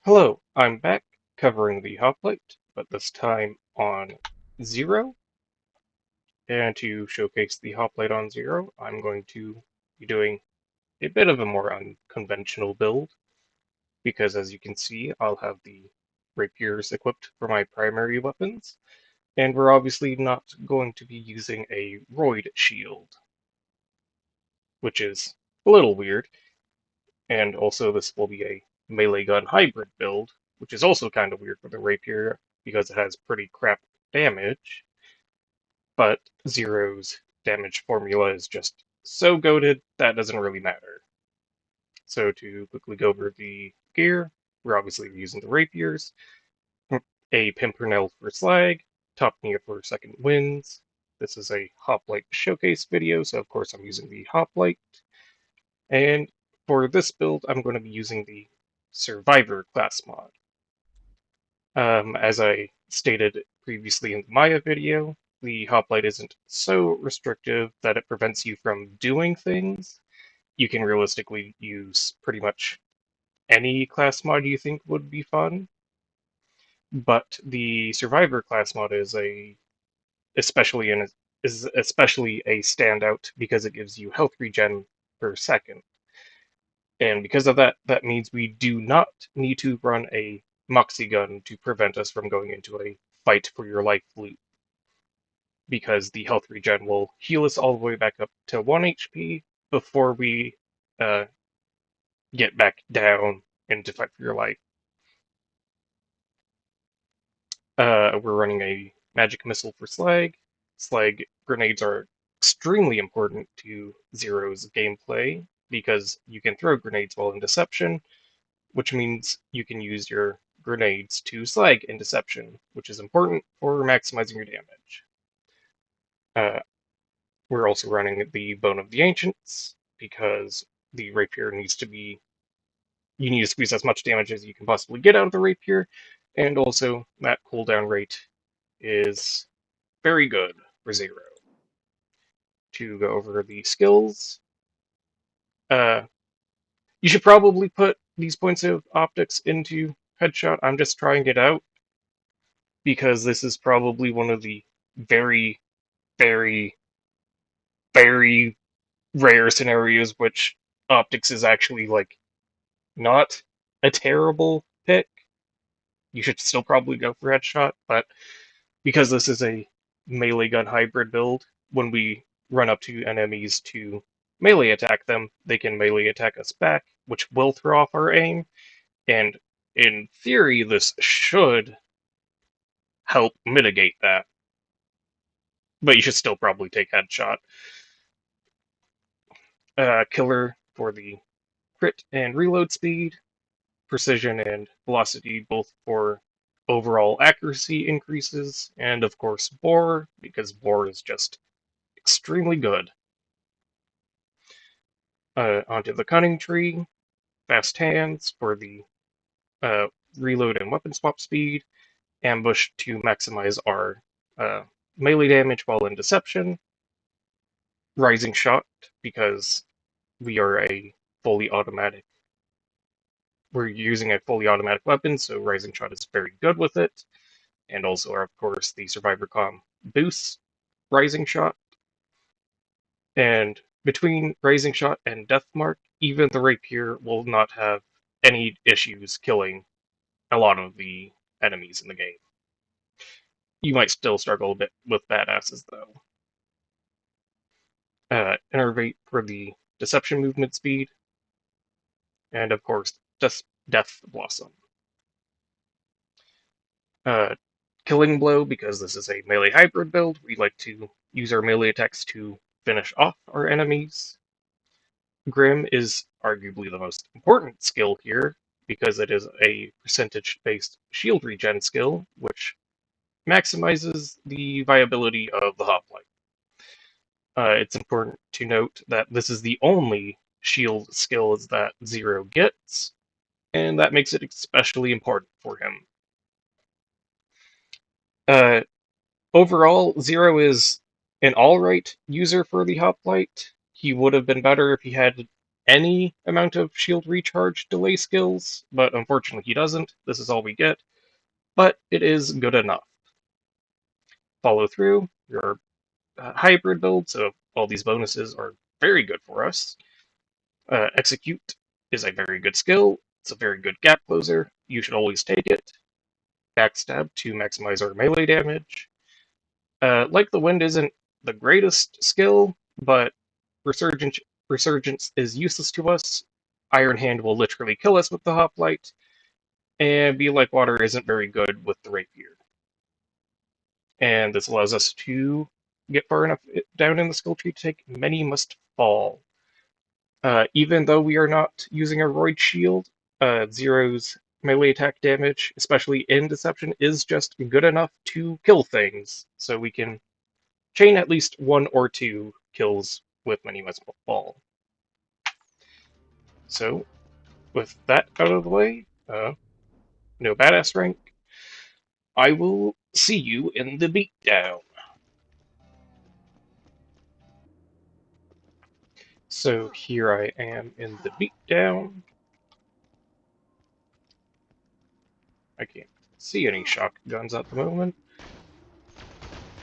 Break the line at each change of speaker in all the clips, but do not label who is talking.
Hello, I'm back covering the Hoplite, but this time on Zero. And to showcase the Hoplite on Zero, I'm going to be doing a bit of a more unconventional build, because as you can see, I'll have the rapiers equipped for my primary weapons, and we're obviously not going to be using a roid shield, which is a little weird, and also this will be a melee gun hybrid build, which is also kind of weird for the rapier because it has pretty crap damage, but Zero's damage formula is just so goated that doesn't really matter. So to quickly go over the gear, we're obviously using the rapiers, a pimpernel for slag, top knee for second winds. This is a hoplite showcase video, so of course I'm using the hoplite. And for this build, I'm going to be using the Survivor class mod. As I stated previously in the Maya video, the hoplite isn't so restrictive that it prevents you from doing things. You can realistically use pretty much any class mod you think would be fun, but the Survivor class mod especially in is especially a standout because it gives you health regen per second. And because of that, that means we do not need to run a Moxie gun to prevent us from going into a fight for your life loop, because the health regen will heal us all the way back up to 1 HP before we uh, get back down into fight for your life. We're running a magic missile for Slag. Slag grenades are extremely important to Zero's gameplay because you can throw grenades while in Deception, which means you can use your grenades to slag in Deception, which is important for maximizing your damage. Uh, we're also running the Bone of the Ancients because the rapier needs to be. You need to squeeze as much damage as you can possibly get out of the rapier, and also that cooldown rate is very good for Zero. To go over the skills, uh, you should probably put these points of optics into Headshot. I'm just trying it out because this is probably one of the very, very, very rare scenarios which optics is actually like not a terrible pick. You should still probably go for headshot, but because this is a melee gun hybrid build, when we run up to enemies to melee attack them, they can melee attack us back, which will throw off our aim. And in theory, this should help mitigate that, but you should still probably take headshot. Killer for the crit and reload speed, precision and velocity, both for overall accuracy increases, and of course bore, because bore is just extremely good. Onto the cunning tree, fast hands for the uh, reload and weapon swap speed, ambush to maximize our uh, melee damage while in deception, rising shot because we are a fully automatic we're using a fully automatic weapon, so Rising Shot is very good with it. And also, of course, the Survivor Com boosts Rising Shot. And between Rising Shot and Death Mark, even the Rapier will not have any issues killing a lot of the enemies in the game. You might still struggle a bit with badasses, though. Innervate for the Deception movement speed, and of course, Death Blossom. Uh, Killing Blow, because this is a melee hybrid build, we like to use our melee attacks to finish off our enemies. Grim is arguably the most important skill here, because it is a percentage-based shield regen skill, which maximizes the viability of the hoplite. It's important to note that this is the only shield skills that Zero gets, and that makes it especially important for him. Uh, Overall, Zero is an alright user for the hoplite. He would have been better if he had any amount of shield recharge delay skills, but unfortunately he doesn't. This is all we get, but it is good enough. Follow through, your hybrid build, so all these bonuses are very good for us. Execute is a very good skill. It's a very good gap closer. You should always take it. Backstab to maximize our melee damage. Like the Wind isn't the greatest skill, but Resurgence, Resurgence is useless to us. Iron Hand will literally kill us with the Hoplite, and Be Like Water isn't very good with the Rapier. And this allows us to get far enough down in the skill tree to take Many Must Fall. Even though we are not using a Roid Shield, Zero's melee attack damage, especially in Deception, is just good enough to kill things, so we can chain at least 1 or 2 kills with Many Must Fall. So, with that out of the way, no badass rank, I will see you in the beatdown. So here I am in the beatdown. I can't see any shotguns at the moment,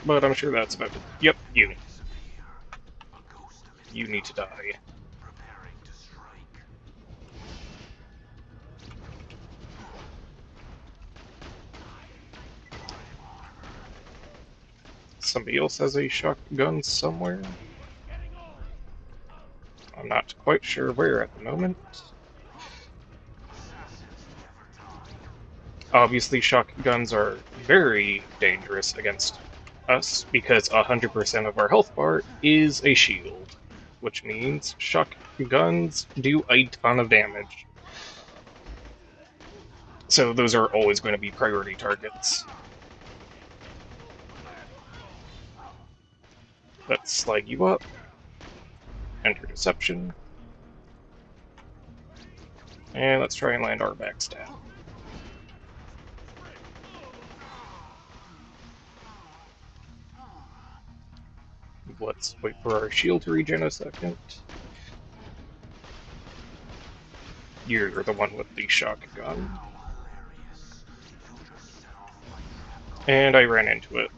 but I'm sure that's about it. Yep, you. You need to die. Somebody else has a shotgun somewhere. I'm not quite sure where at the moment. Obviously, shotguns are very dangerous against us because 100% of our health bar is a shield, which means shotguns do a ton of damage. So those are always going to be priority targets. Let's slide you up. Enter Deception. And let's try and land our backstab. Let's wait for our shield to regen a second. You're the one with the shotgun. And I ran into it.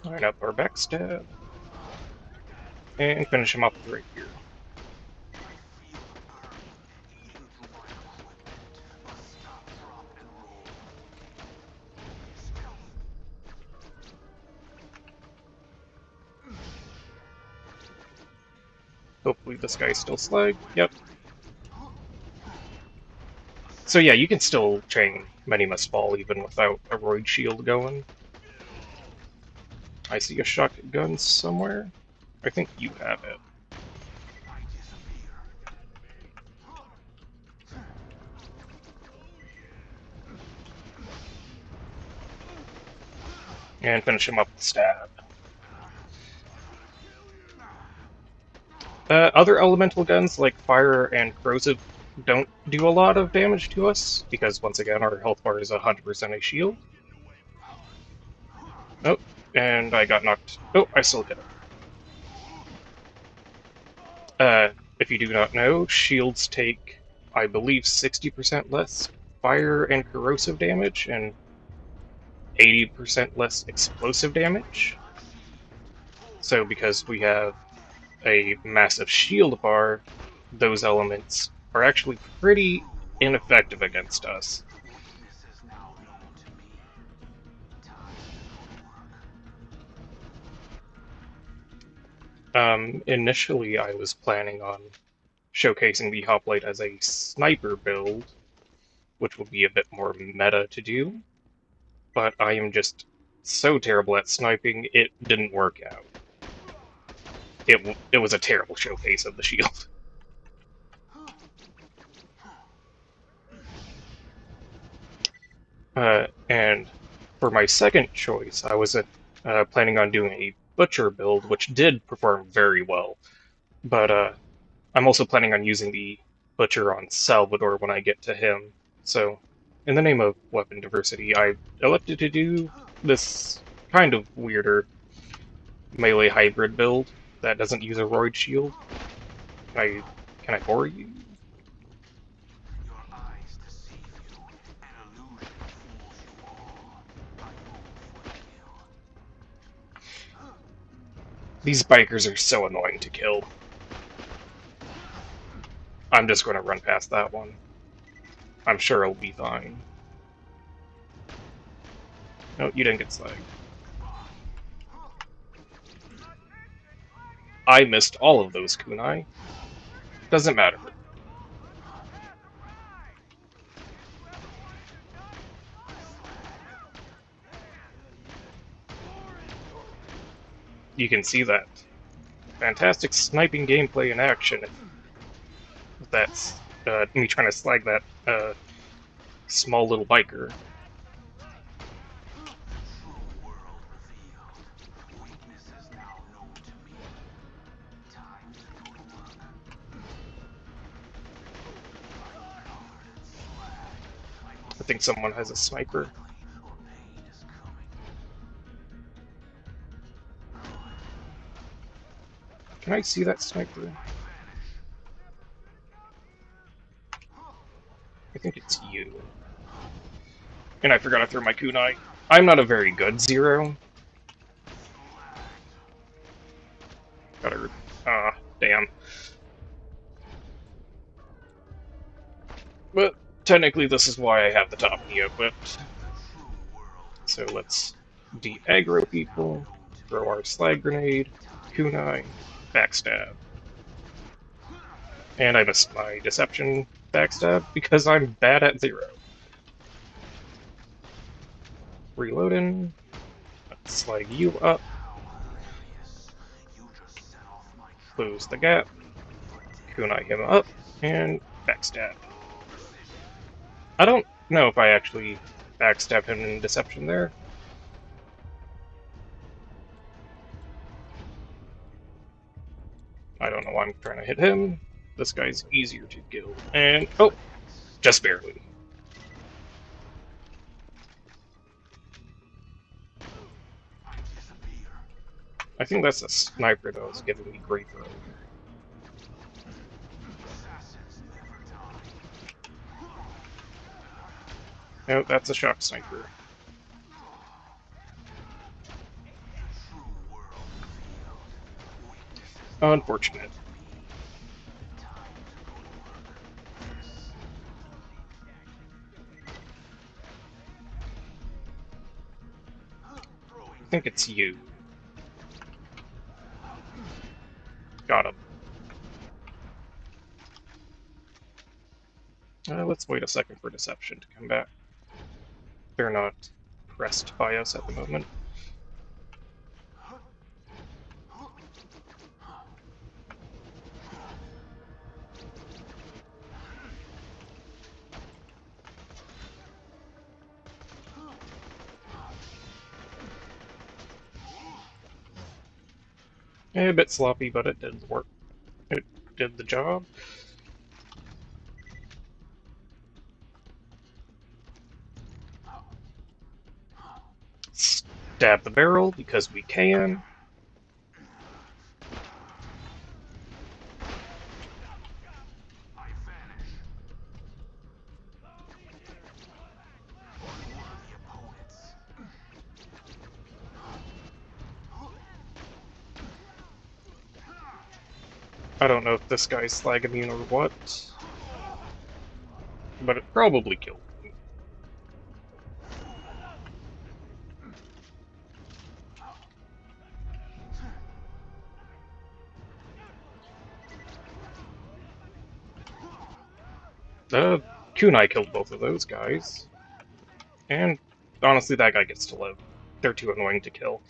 Line up our backstab. And finish him off with rapier. Hopefully this guy's still slag. Yep. So yeah, you can still chain Many Must Fall even without a Roid Shield going. I see a shotgun somewhere. I think you have it. And finish him up with stab. Other elemental guns like fire and corrosive don't do a lot of damage to us, because once again our health bar is 100% a shield. Oh, and I got knocked. Oh, I still hit him. If you do not know, shields take, I believe, 60% less fire and corrosive damage, and 80% less explosive damage. So because we have a massive shield bar, those elements are actually pretty ineffective against us. Initially I was planning on showcasing the Hoplite as a sniper build, which would be a bit more meta to do, but I am just so terrible at sniping, it didn't work out. It was a terrible showcase of the shield. And for my second choice, I was planning on doing a butcher build, which did perform very well. But I'm also planning on using the butcher on Salvador when I get to him, So, in the name of weapon diversity, I elected to do this kind of weirder melee hybrid build that doesn't use a roid shield. Can I bore you?
Your eyes deceive you. An illusion fools you all. I move for the kill.
These bikers are so annoying to kill. I'm just going to run past that one. I'm sure it'll be fine. No, you didn't get slagged. I missed all of those kunai. Doesn't matter. You can see that. Fantastic sniping gameplay in action. That's me trying to slag that small little biker.
True world revealed. Weaknesses now known to me. Time to go to work. I'm covered in slag. I
I
must
think
sweep
someone
it
has a
off
sniper.
quickly, or pain is coming.
Can I see that sniper?
I vanish.
I think it's you. And I forgot to throw my kunai. I'm not a very good Zer0. Gotta. Ah, damn. But technically, this is why I have the top knee equipped. So let's de-aggro people, throw our slag grenade, kunai, backstab. And I missed my deception backstab because I'm bad at Zer0. Reloading. Let's slag you up. Close the gap. Kunai him up. And backstab. I don't know if I actually backstabbed him in deception there. I don't know why I'm trying to hit him. This guy's easier to kill. And, oh, just barely. I think that's a sniper that was giving me grief earlier. No, that's a shock sniper. Unfortunate. I think it's you. Got him. Let's wait a second for deception to come back. They're not pressed by us at the moment. A bit sloppy, but it did work. It did the job. Stab the barrel because we can. I don't know if this guy's slag immune or what, but it probably killed him. Kunai killed both of those guys. And honestly, that guy gets to live. They're too annoying to kill.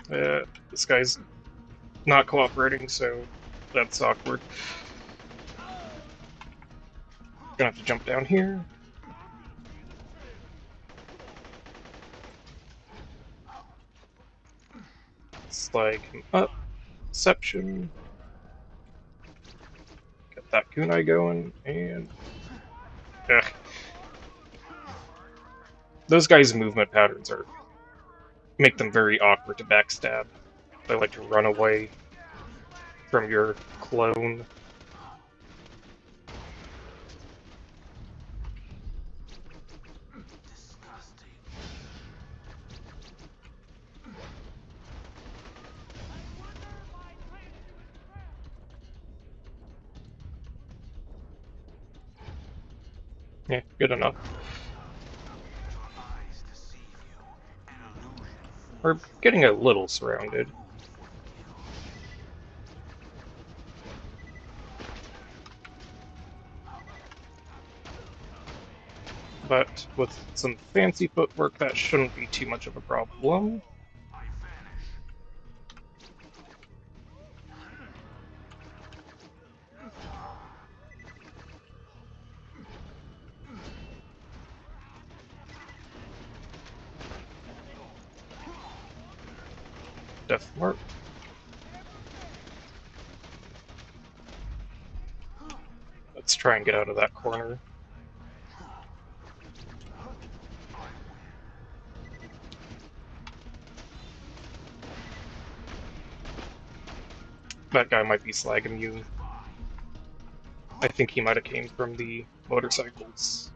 This guy's not cooperating, so that's awkward. Gonna have to jump down here. Slag him up. Deception. Get that kunai going, and... Ugh. Those guys' movement patterns are make them very awkward to backstab. They like to run away from your clone.
Disgusting.
Yeah, good enough.
Your eyes deceive you. An illusion
We're
fools you
getting a
all.
little
I
surrounded,
move for the kill.
but with some fancy footwork, that shouldn't be too much of a problem.
I vanish.
Death Mark. Let's try and get out of that corner. That guy might be slag immune. I think he might have came from the motorcycles.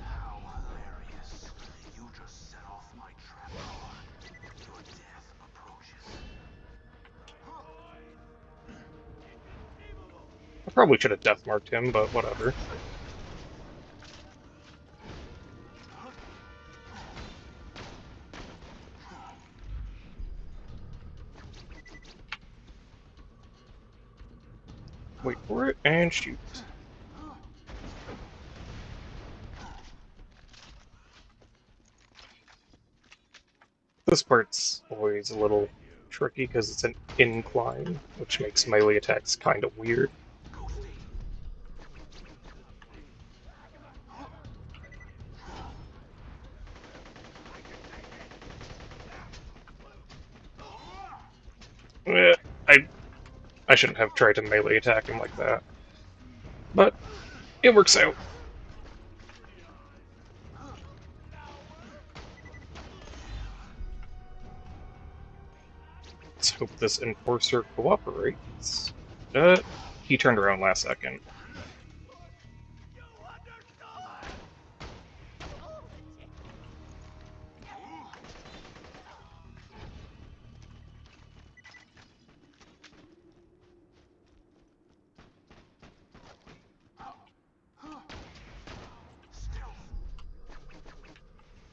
How hilarious. You just set off my trapdoor. Your death approaches.
I probably should have death marked him, but whatever. Wait for it and shoot. This part's always a little tricky because it's an incline, which makes melee attacks kind of weird.
Ghosty.
Eh, I I shouldn't have tried to melee attack him like that, but it works out. Let's hope this enforcer cooperates. He turned around last second.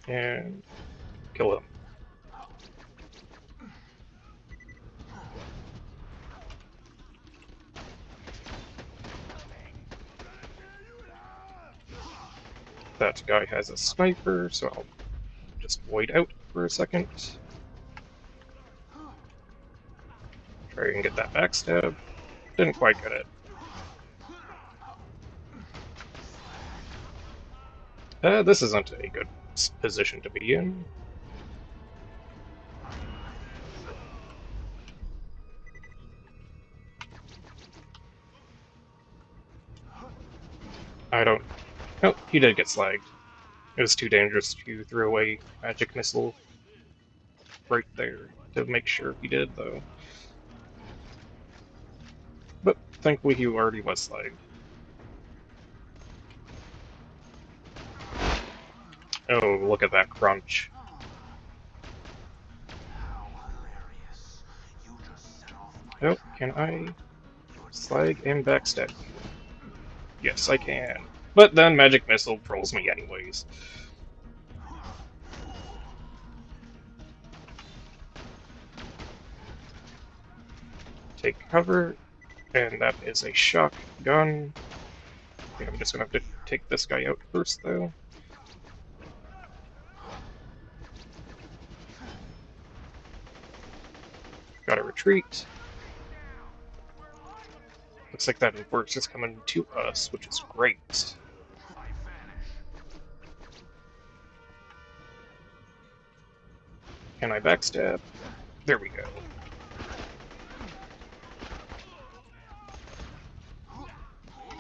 And kill him. That guy has a sniper, so I'll just wait out for a second. Try and get that backstab. Didn't quite get it. This isn't a good position to be in. I don't... Oh, he did get slagged. It was too dangerous to throw away magic missile right there to make sure he did, though. But thankfully he already was slagged. Oh, look at that crunch.
How hilarious. You just set off my
Oh, can
trapdoor.
I
Your
slag
death
and backstab?
approaches.
Yes, I can. But then magic missile trolls me anyways. Take cover. And that is a shotgun. I think I'm just gonna have to take this guy out first, though. Gotta retreat. Looks like that enforcer's coming to us, which is great. Can I backstab? There we go.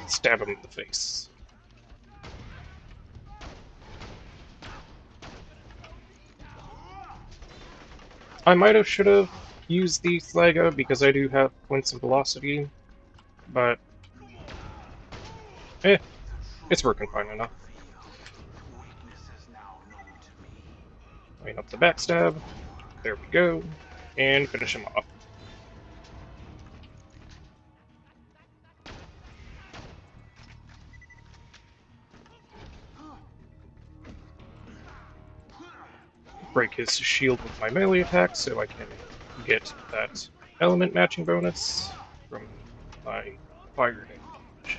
Stab him in the face. I might have should have used the Flaga because I do have points of velocity, but eh, it's working fine enough. Line up the backstab. There we go. And finish him off. Break his shield with my melee attack so I can get that element matching bonus from my fire damage.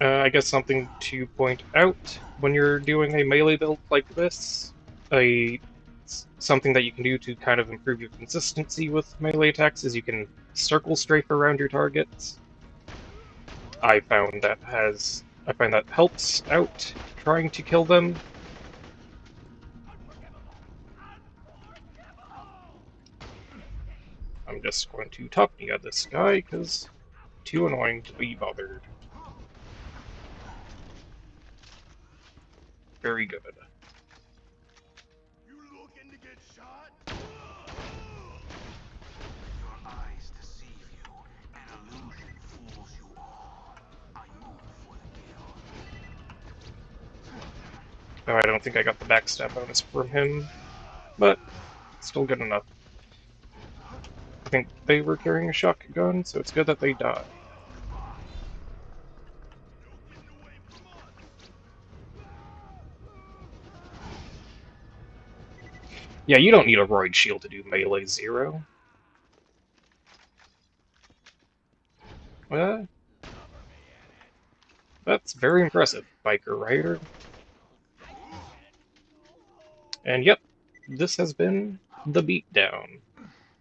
I guess something to point out when you're doing a melee build like this, a something that you can do to kind of improve your consistency with melee attacks is you can circle strafe around your targets. I find that helps out trying to kill them. I'm just going to top knee at this guy because too annoying to be bothered. Very good.
You looking to get shot? Your eyes deceive you. An illusion fools you all. I move for the kill.
Oh, I don't think I got the backstab bonus from him, but still good enough. I think they were carrying a shotgun, so it's good that they died. Yeah, you don't need a Roid Shield to do melee 0. Uh, that's very impressive, Biker Rider. And yep, this has been the Beatdown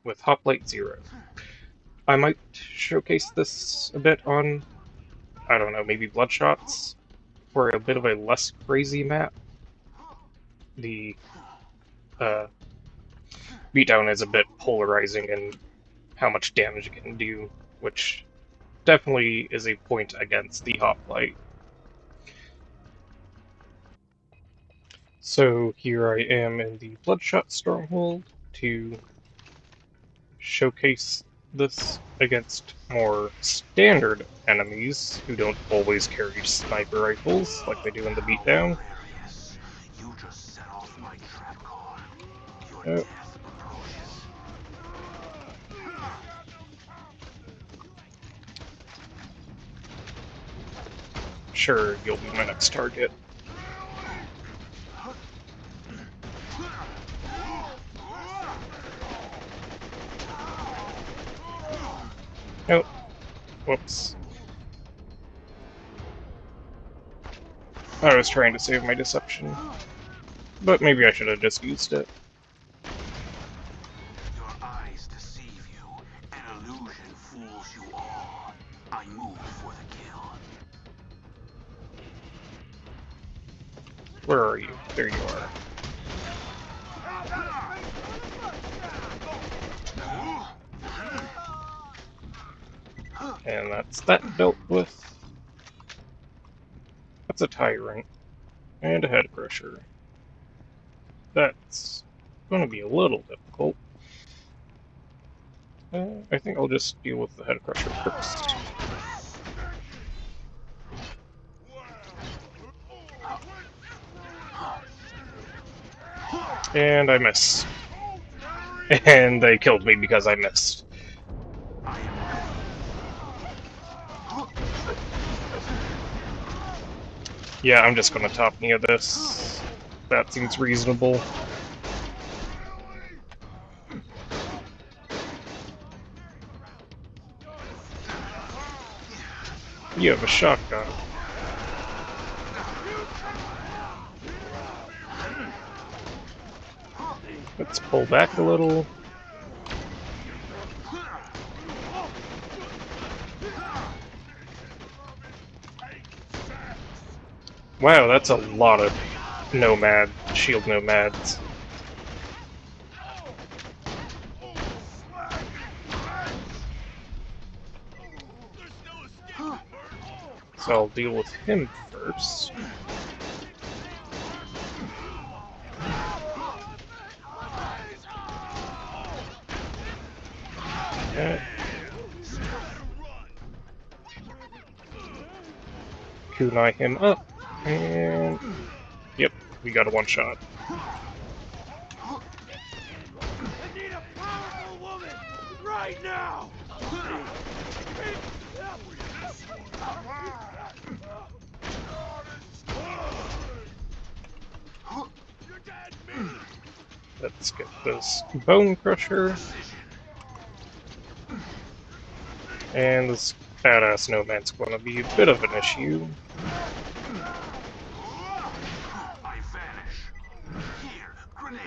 with Hoplite 0. I might showcase this a bit on, I don't know, maybe Bloodshots for a bit of a less crazy map. The uh, Beatdown is a bit polarizing in how much damage it can do, which definitely is a point against the Hoplite. So here I am in the Bloodshot Stronghold to showcase this against more standard enemies who don't always carry sniper rifles like they do in the Beatdown.
Hilarious. You just set off my trap card. Your
Uh,
death approaches.
sure, you'll be my next target. Oh, whoops. I was trying to save my deception, but maybe I should have just used it.
Your eyes deceive you. An illusion fools you all. I move for the kill.
Where are you? There you are. And that's that dealt with. That's a tyrant. And a head crusher. That's going to be a little difficult. I think I'll just deal with the head crusher first. And I miss. And they killed me because I missed. Yeah, I'm just gonna top Nia this. That seems reasonable. You have a shotgun. Let's pull back a little. Wow, that's a lot of shield nomads. So I'll deal with him first. Okay. Kunai him up, and yep, we got a one shot.
I need a powerful woman right now.
Let's get this bone crusher, and this badass nomad's going to be a bit of an issue.
I vanish. Here, grenade.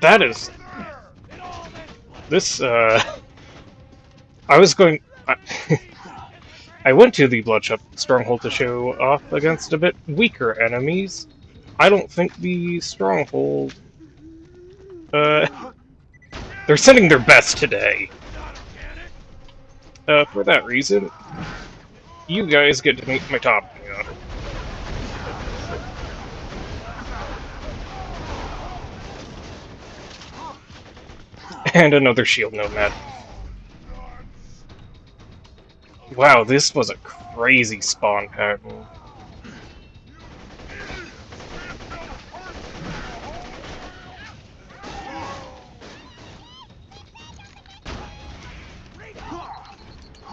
That is this. I was going. I went to the Bloodshot Stronghold to show off against a bit weaker enemies. I don't think the Stronghold. They're sending their best today. For that reason, you guys get to meet my top. And another shield nomad. Wow, this was a crazy spawn pattern.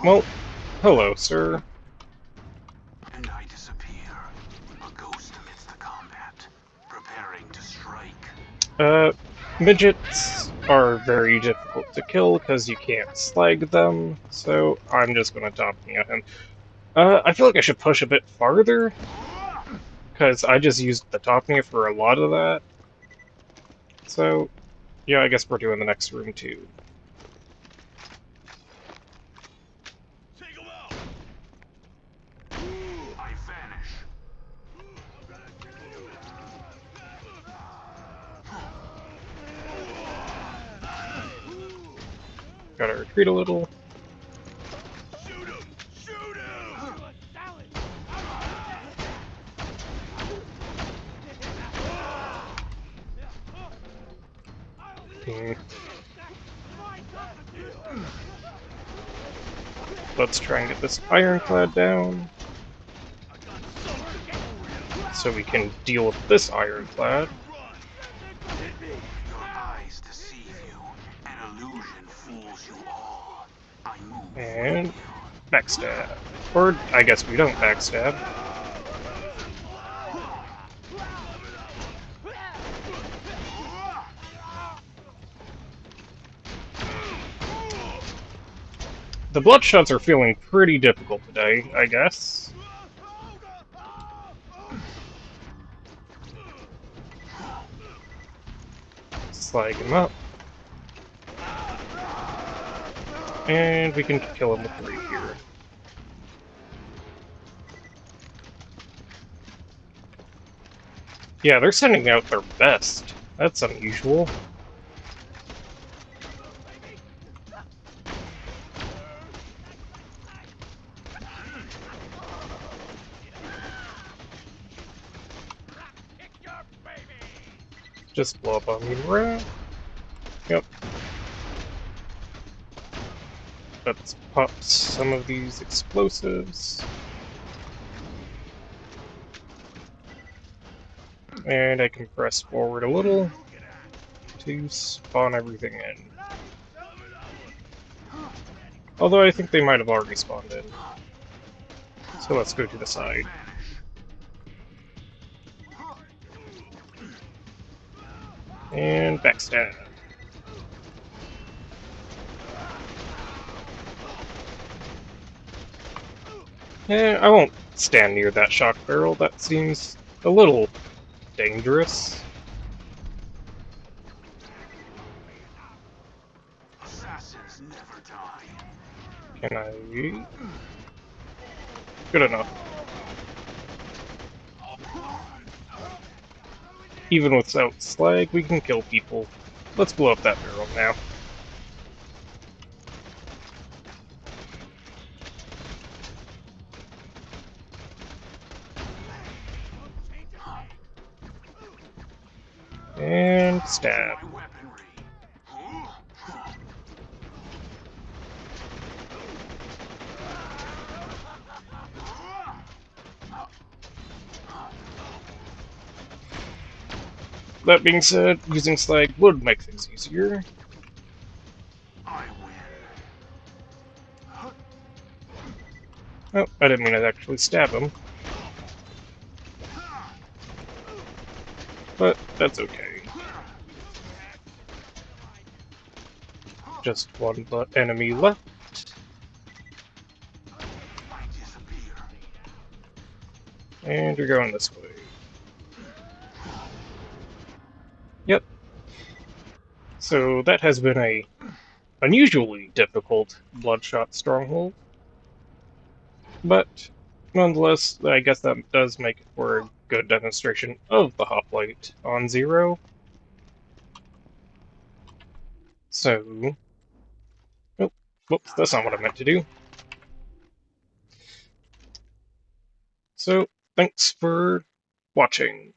Well, hello, sir.
And I disappear. A ghost amidst the combat, preparing to strike.
Midgets are very difficult to kill because you can't slag them, so I'm just gonna top me at him. I feel like I should push a bit farther, because I just used the topping for a lot of that. So, yeah, I guess we're doing the next room too.
Take him out. I vanish.
Gotta retreat a little.
Shoot him! Shoot him!
Hmm. Let's try and get this ironclad down, so we can deal with this ironclad.
Your eyes deceive you. An illusion fools you all. I move
And
with you.
backstab. Or, I guess we don't backstab. The Bloodshots are feeling pretty difficult today, I guess. Slag him up. And we can kill him with 3 here. Yeah, they're sending out their best. That's unusual. Just blow up on me around. Yep. Let's pop some of these explosives. And I can press forward a little to spawn everything in. Although I think they might have already spawned in. So let's go to the side. And backstab. I won't stand near that shock barrel. That seems a little dangerous.
Assassins never die.
Can I... Good enough. Even without slag, we can kill people. Let's blow up that barrel now. And
To
stab.
my weaponry.
That being said, using slag would make things easier.
I win.
Oh, I didn't mean to actually stab him. But that's okay. Just one enemy left.
I disappear.
And you're going this way. Yep. So that has been a unusually difficult Bloodshot stronghold. But nonetheless, I guess that does make it for a good demonstration of the Hoplite on Zero. So, oh, whoops, that's not what I meant to do. So, thanks for watching.